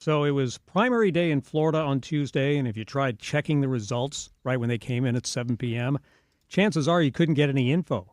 So it was primary day in Florida on Tuesday, and if you tried checking the results right when they came in at 7 p.m., chances are you couldn't get any info.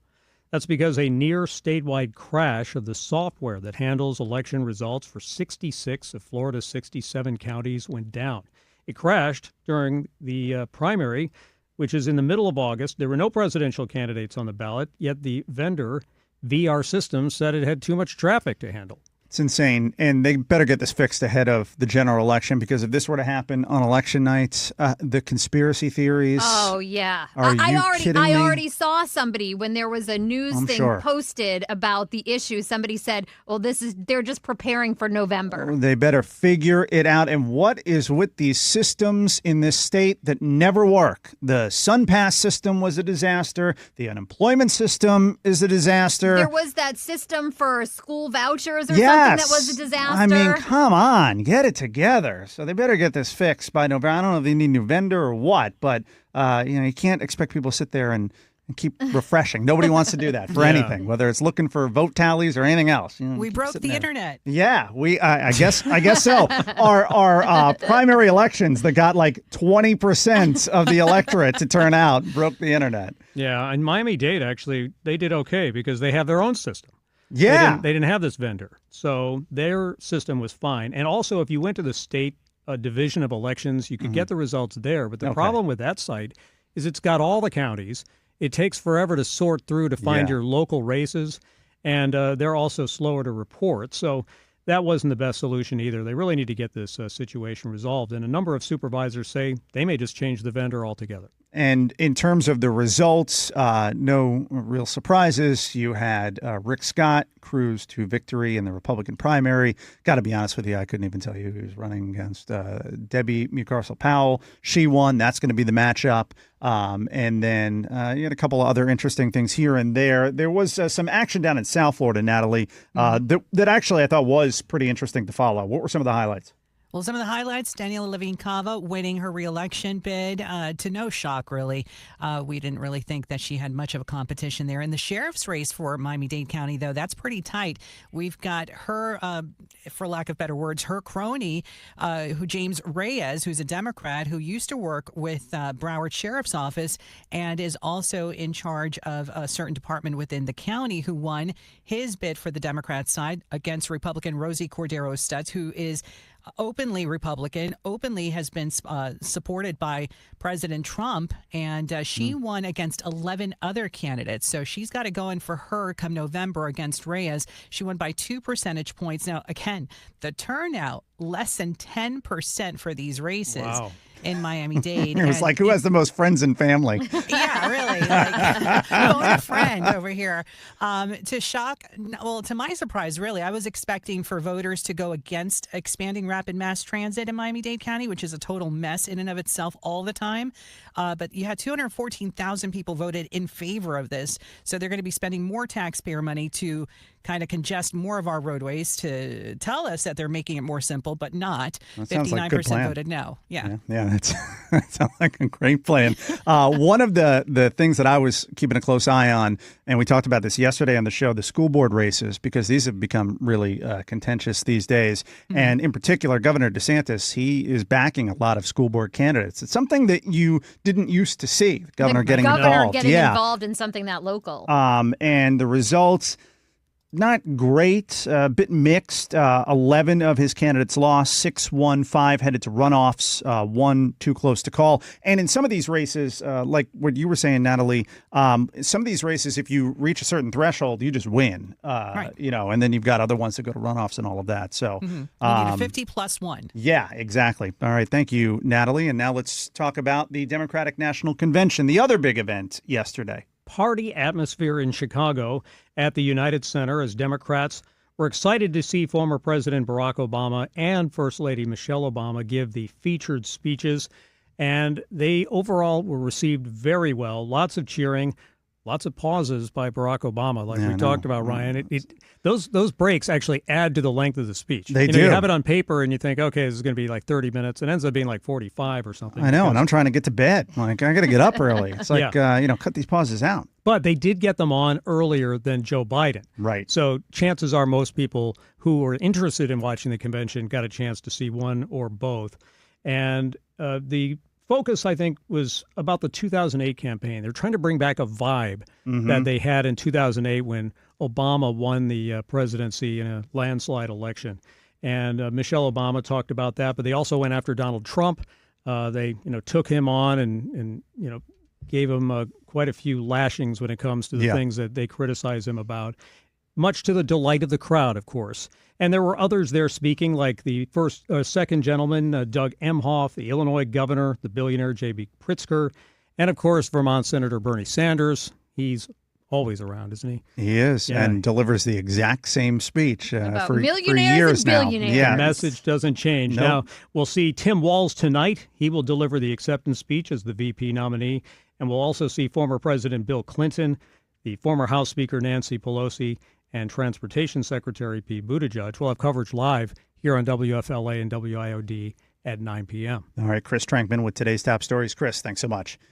That's because a near statewide crash of the software that handles election results for 66 of Florida's 67 counties went down. It crashed during the primary, which is in the middle of August. There were no presidential candidates on the ballot, yet the vendor, VR Systems, said it had too much traffic to handle. It's insane, and they better get this fixed ahead of the general election, because if this were to happen on election night, the conspiracy theories. Oh yeah, I already saw somebody when there was a news thing posted about the issue. Somebody said, "Well, they're just preparing for November." They better figure it out. And what is with these systems in this state that never work? The SunPass system was a disaster. The unemployment system is a disaster. There was that system for school vouchers or something that was a disaster. I mean, come on, get it together. So they better get this fixed by November. I don't know if they need a new vendor or what, but you can't expect people to sit there and keep refreshing. Nobody wants to do that for anything, whether it's looking for vote tallies or anything else. We broke the internet. Yeah, I guess so. Our primary elections that got like 20% of the electorate to turn out broke the internet. Yeah, and Miami-Dade, actually, they did okay because they have their own system. Yeah. They didn't have this vendor. So their system was fine. And also, if you went to the state division of elections, you could get the results there. But the problem with that site is it's got all the counties. It takes forever to sort through to find your local races. And they're also slower to report. So that wasn't the best solution either. They really need to get this situation resolved. And a number of supervisors say they may just change the vendor altogether. And in terms of the results, no real surprises. You had Rick Scott cruise to victory in the Republican primary. Got to be honest with you, I couldn't even tell you who was running against. Debbie Mucarsel-Powell, she won. That's going to be the matchup. And then you had a couple of other interesting things here and there. There was some action down in South Florida, Natalie, that actually I thought was pretty interesting to follow. What were some of the highlights? Well, some of the highlights, Daniela Levine Cava winning her reelection bid, to no shock, really. We didn't really think that she had much of a competition there. In the sheriff's race for Miami-Dade County, though, that's pretty tight. We've got her, for lack of better words, her crony, James Reyes, who's a Democrat who used to work with Broward Sheriff's Office and is also in charge of a certain department within the county, who won his bid for the Democrat side against Republican Rosie Cordero-Stutz, who is openly Republican, openly has been supported by President Trump, and she won against 11 other candidates. So she's got it going for her come November against Reyes. She won by 2 percentage points. Now, again, the turnout, less than 10% for these races. Wow. In Miami-Dade. It was like, who has the most friends and family? Yeah, really. Like, a friend over here. To my surprise, really, I was expecting for voters to go against expanding rapid mass transit in Miami-Dade County, which is a total mess in and of itself all the time. But you had 214,000 people voted in favor of this. So they're going to be spending more taxpayer money to kind of congest more of our roadways to tell us that they're making it more simple, but not. 59% voted no. Yeah, that sounds like a great plan. One of the things that I was keeping a close eye on, and we talked about this yesterday on the show, the school board races, because these have become really contentious these days. Mm-hmm. And in particular, Governor DeSantis, he is backing a lot of school board candidates. It's something that you didn't used to see. The governor getting involved in something that local. And the results, not great, a bit mixed. 11 of his candidates lost, 6 won, 5 headed to runoffs, 1 too close to call. And in some of these races, like what you were saying, Natalie, some of these races, if you reach a certain threshold, you just win. Right. And then you've got other ones that go to runoffs and all of that. So you need a 50 plus 1. Yeah, exactly. All right. Thank you, Natalie. And now let's talk about the Democratic National Convention, the other big event yesterday. Party atmosphere in Chicago at the United Center as Democrats were excited to see former President Barack Obama and First Lady Michelle Obama give the featured speeches. And they overall were received very well. Lots of cheering, lots of pauses by Barack Obama, like we talked about, Ryan. Those breaks actually add to the length of the speech. They do. You have it on paper and you think, okay, this is going to be like 30 minutes. It ends up being like 45 or something. I know, and I'm trying to get to bed. Like, I got to get up early. It's like, cut these pauses out. But they did get them on earlier than Joe Biden. Right. So chances are most people who were interested in watching the convention got a chance to see one or both. And the focus, I think, was about the 2008 campaign. They're trying to bring back a vibe that they had in 2008 when Obama won the presidency in a landslide election. And Michelle Obama talked about that, but they also went after Donald Trump. They took him on and gave him quite a few lashings when it comes to the things that they criticize him about, much to the delight of the crowd, of course. And there were others there speaking, like the second gentleman, Doug Emhoff, the Illinois governor, the billionaire J.B. Pritzker, and, of course, Vermont Senator Bernie Sanders. He's always around, isn't he? He is, and delivers the exact same speech for and years now. billionaires. Yeah. The message doesn't change. Nope. Now, we'll see Tim Walz tonight. He will deliver the acceptance speech as the VP nominee. And we'll also see former President Bill Clinton, the former House Speaker Nancy Pelosi, and Transportation Secretary Pete Buttigieg. We'll have coverage live here on WFLA and WIOD at 9 p.m. All right, Chris Trenkmann with today's top stories. Chris, thanks so much.